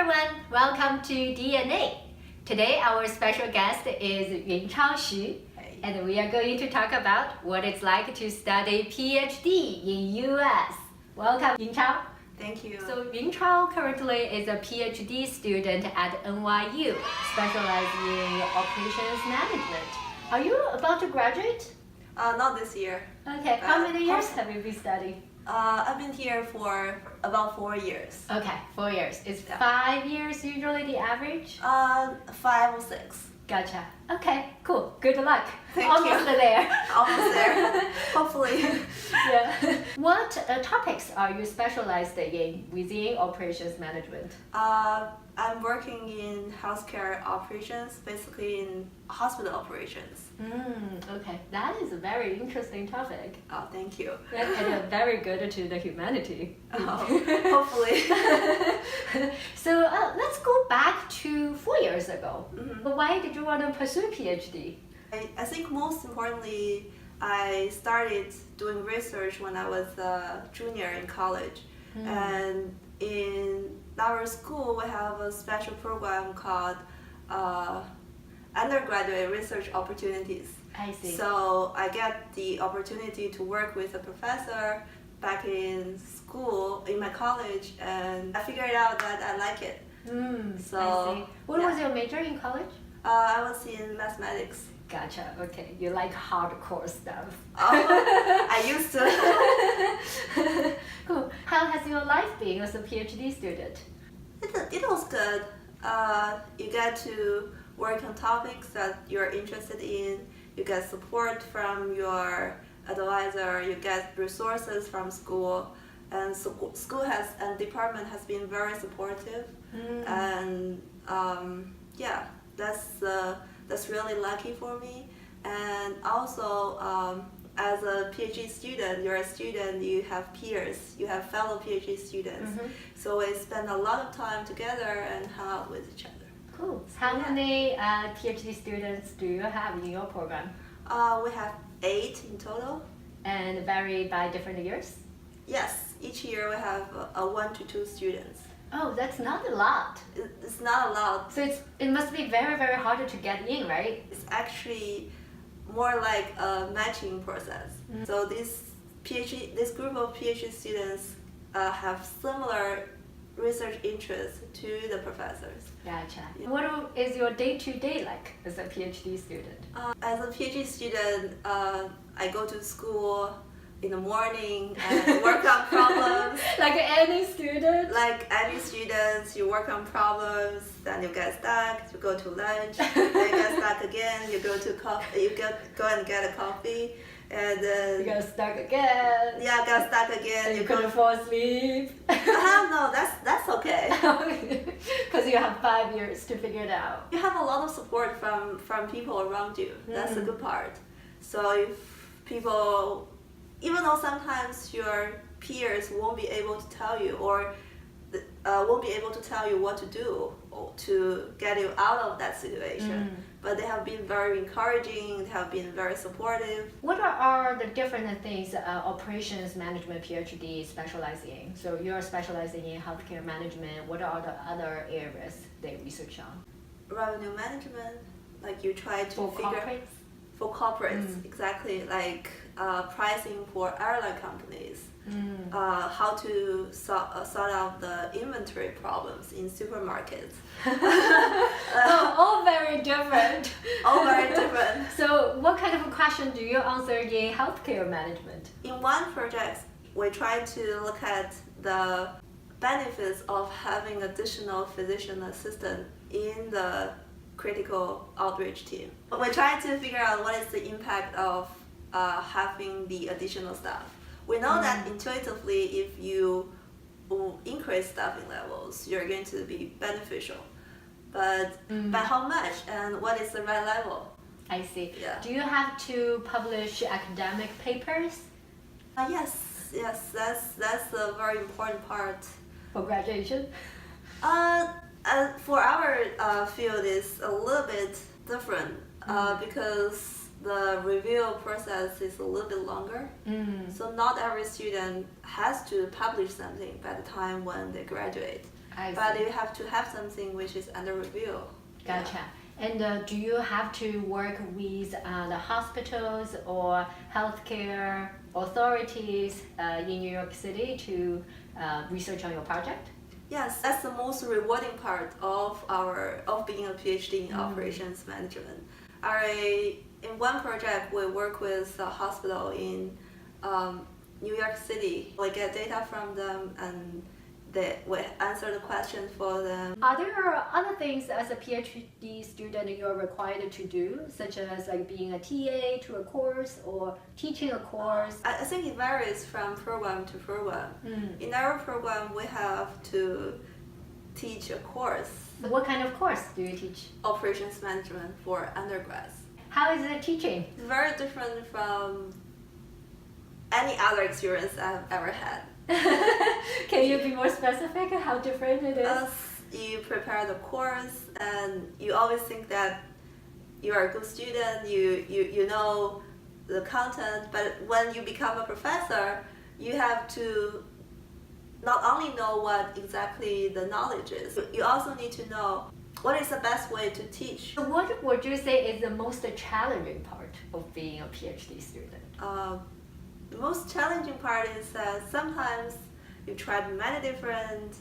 everyone, welcome to DNA. Today our special guest is Yunchao Xu, and we are going to talk about what it's like to study PhD in US. Welcome, Yunchao. Thank you. So Yunchao currently is a PhD student at NYU, specializing in operations management. Are you about to graduate? Not this year. Okay, how many years have you been studying? I've been here for about 4 years. Okay, 4 years. Is 5 years usually the average? 5 or 6. Gotcha. Okay, cool. Good luck. Thank Almost you. there. Almost there. Hopefully. Yeah. What topics are you specialized in within operations management? I'm working in healthcare operations, basically in hospital operations. Okay, that is a very interesting topic. Oh, thank you. And very good to the humanity. Hopefully. So let's go back to 4 years ago. Why did you want to pursue PhD? I think most importantly, I started doing research when I was a junior in college. And in our school, we have a special program called undergraduate research opportunities. I see. So I get the opportunity to work with a professor back in school, in my college, and I figured out that I like it. So, I see. What was your major in college? I was in mathematics. Gotcha. Okay, you like hardcore stuff. I used to. Cool. How has your life been as a PhD student? It was good. You get to work on topics that you're interested in. You get support from your advisor. You get resources from school, and school and department has been very supportive. And yeah, that's really lucky for me. And also, as a PhD student, you're a student, you have peers, you have fellow PhD students. So we spend a lot of time together and hang out with each other. Cool. How many PhD students do you have in your program? We have 8 in total. And vary by different years? Yes, each year we have 1 to 2 students. Oh, that's not a lot. It's not a lot. So it must be very, very hard to get in, right? It's actually more like a matching process. So this group of PhD students have similar research interests to the professors. Gotcha. What is your day-to-day like as a PhD student? As a PhD student, I go to school in the morning and work on problems. Like any student? Like any students, you work on problems, then you get stuck, you go to lunch, then you get stuck again, you go to coffee, go and get a coffee, and then you got stuck again. Yeah, got stuck again. And you couldn't fall asleep. No, that's okay. Because you have 5 years to figure it out. You have a lot of support from people around you. That's the good part. So if people, even though sometimes your peers won't be able to tell you or won't be able to tell you what to do or to get you out of that situation, but they have been very encouraging, they have been very supportive. What are the different things operations management PhD specializing in? So you're specializing in healthcare management. What are the other areas they research on? Revenue management, like you try to corporates? For corporates, exactly, like pricing for airline companies, how to sort out the inventory problems in supermarkets. All very different. All very different. So what kind of a question do you answer in healthcare management? In one project, we try to look at the benefits of having additional physician assistant in the critical outreach team. But we're trying to figure out what is the impact of having the additional staff. We know that intuitively, if you increase staffing levels, you're going to be beneficial. But by how much and what is the right level? I see. Yeah. Do you have to publish academic papers? Yes, that's a very important part. For graduation? For our field is a little bit different because the review process is a little bit longer. So not every student has to publish something by the time when they graduate. I but see. you have to have something which is under review. Gotcha. And do you have to work with the hospitals or healthcare authorities in New York City to research on your project? Yes, that's the most rewarding part of being a PhD in operations management. In one project, we work with a hospital in New York City. We get data from them and we answer the questions for them. Are there other things as a PhD student you're required to do, such as like being a TA to a course or teaching a course? I think it varies from program to program. In our program, we have to teach a course. What kind of course do you teach? Operations management for undergrads. How is it teaching? It's very different from any other experience I've ever had. Can you be more specific how different it is? You prepare the course and you always think that you are a good student, you know the content, but when you become a professor, you have to not only know what exactly the knowledge is, you also need to know what is the best way to teach. What would you say is the most challenging part of being a PhD student? The most challenging part is that sometimes you tried many different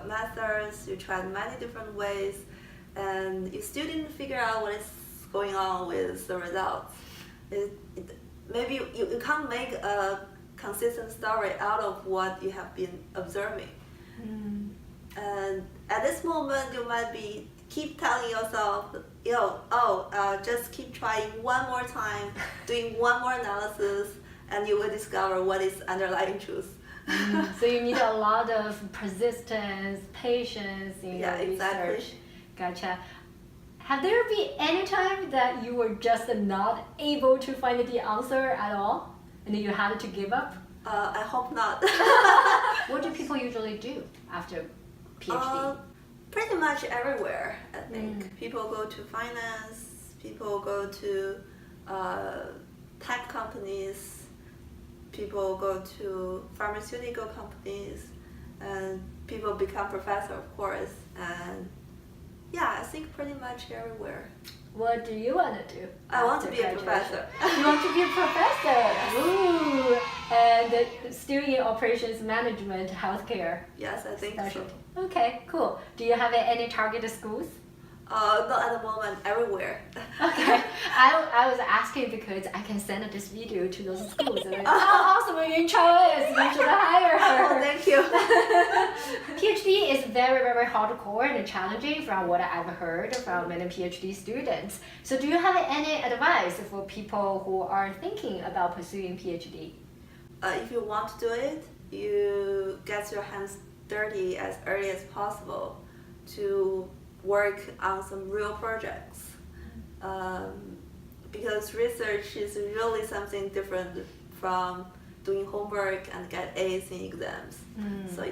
methods, you tried many different ways, and you still didn't figure out what is going on with the results. Maybe you can't make a consistent story out of what you have been observing. And at this moment, you might keep telling yourself, just keep trying one more time, doing one more analysis, and you will discover what is underlying truth. So you need a lot of persistence, patience in your research. Exactly. Gotcha. Have there been any time that you were just not able to find the answer at all, and then you had to give up? I hope not. What do people usually do after PhD? Pretty much everywhere, I think. People go to finance, people go to tech companies, people go to pharmaceutical companies, and people become professor, of course. And yeah, I think pretty much everywhere. What do you want to do? I want to be a graduation? professor. You want to be a professor? Ooh! And still in operations management, healthcare. Yes, I think so. Okay, cool. Do you have any target schools? Not at the moment, everywhere. Okay, I was asking because I can send this video to those schools. And how awesome Yunchao is! You should hire her. Oh, thank you. PhD is very, very hardcore and challenging from what I've heard from many PhD students. So do you have any advice for people who are thinking about pursuing PhD? If you want to do it, you get your hands dirty as early as possible to work on some real projects. Because research is really something different from doing homework and get A's in exams. So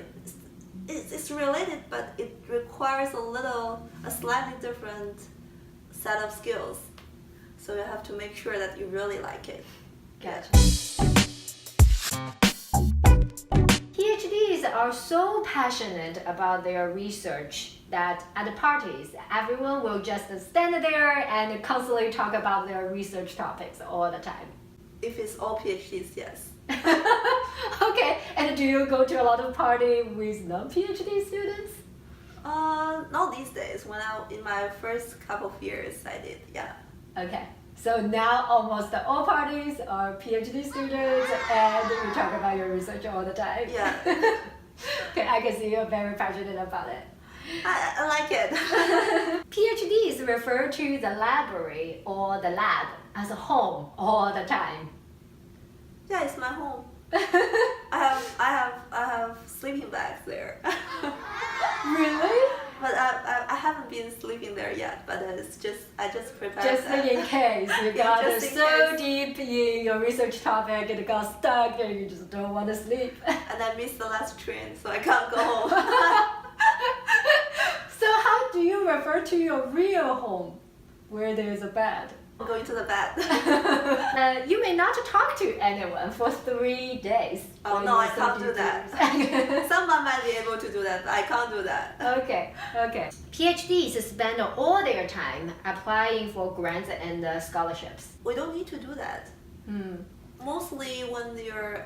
it's related, but it requires a slightly different set of skills. So you have to make sure that you really like it. Gotcha. PhDs are so passionate about their research that at the parties, everyone will just stand there and constantly talk about their research topics all the time. If it's all PhDs, yes. Okay, and do you go to a lot of parties with non-PhD students? Not these days. In my first couple of years, I did, yeah. Okay, so now almost all parties are PhD students and you talk about your research all the time. Yeah. Okay, I can see you're very passionate about it. I like it. PhDs refer to the library or the lab as a home all the time. Yeah, it's my home. I have sleeping bags there. Really? But I haven't been sleeping there yet. But I just prepared. Just that. in case you got Just in so case. deep in your research topic and got stuck and you just don't want to sleep. And I missed the last train, so I can't go home. So how do you refer to your real home where there's a bed? I'm going to the bed. You may not talk to anyone for 3 days. Oh no, I can't do that. Someone might be able to do that, but I can't do that. Okay. PhDs spend all their time applying for grants and scholarships. We don't need to do that. Mostly when you're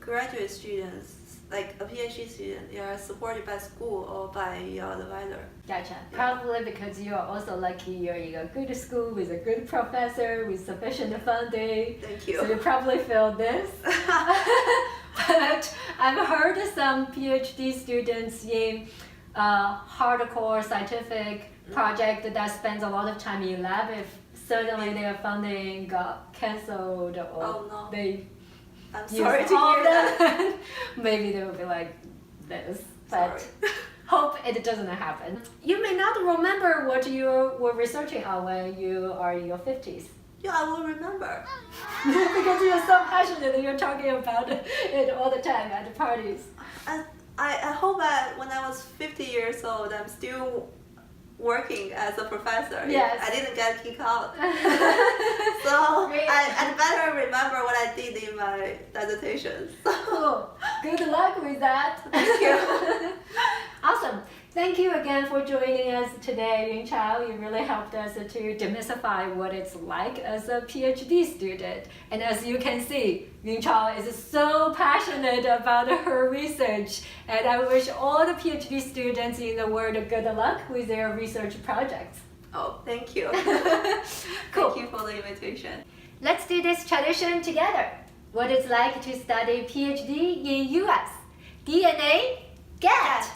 graduate students, like a PhD student, you are supported by school or by your advisor. Gotcha. Probably because you are also lucky you're in a good school with a good professor with sufficient funding. Thank you. So you probably feel this. But I've heard some PhD students in hardcore scientific project that spends a lot of time in lab if suddenly their funding got cancelled or they I'm sorry to hear that. Maybe they will be like this, but hope it doesn't happen. You may not remember what you were researching on when you are in your 50s. Yeah, I will remember. Because you're so passionate and you're talking about it all the time at the parties. I hope that when I was 50 years old, I'm still working as a professor. Yes. I didn't get kicked out. So I'd better remember what I did in my dissertation. Cool. Good luck with that. Thank you. Awesome. Thank you again for joining us today, Yunchao. You really helped us to demystify what it's like as a PhD student. And as you can see, Yunchao is so passionate about her research. And I wish all the PhD students in the world good luck with their research projects. Oh, thank you. Cool. Thank you for the invitation. Let's do this tradition together. What it's like to study PhD in US. DNA, get!